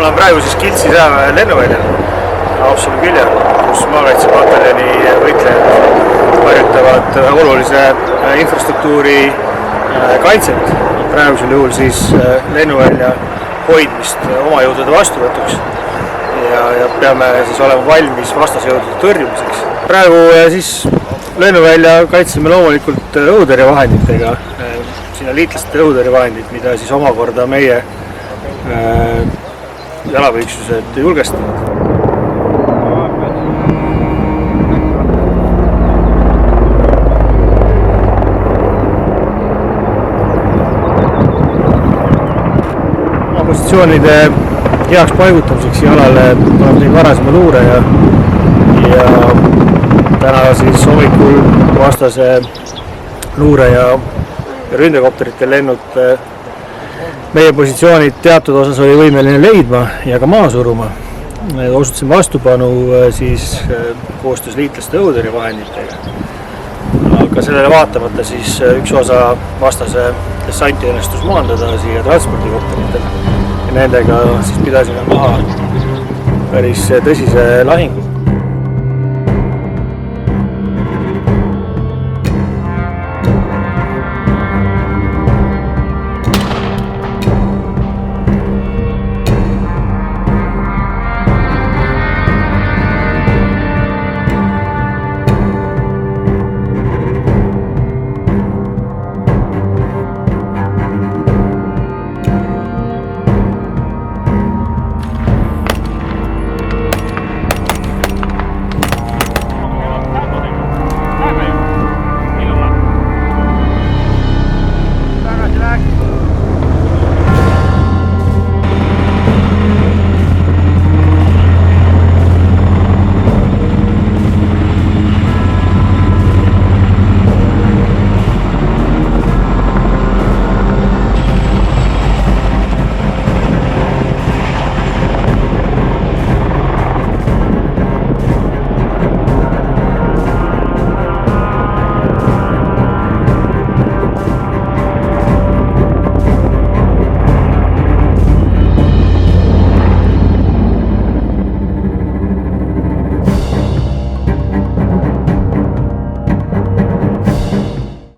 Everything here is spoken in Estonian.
olen praegu siis Kiltsi sõjaväe lennuväljal Haapsalu küljel, kus maakaitsepataljoni võitlejad harjutavad olulise infrastruktuuri kaitset. Praegusel juhul siis lennuvälja hoidmist oma jõudude vastuvõtuks ja peame siis olema valmis vastasjõudude tõrjumiseks. Praegu siis lennuvälja kaitseme loomulikult õhutõrjevahenditega, sinna liitlaste õhutõrjevahendid, mida siis omakorda meie jalaväeüksused julgestavad. Oma positsioonide heaks paigutamiseks jalale tuleb neid varasema luure ja täna siis hommikul vastase luure ja ründekopterite lennud meie positsioonid teatud osas oli võimeline leidma ja ka maha suruma. Osutasime vastupanu siis koostöös liitlaste õhutõrjevahenditega. Aga sellele vaatamata siis üks osa vastase dessanti õnnestus maandada siia transpordikopteritele ja nendega siis pidasime maha päris tõsise lahingu.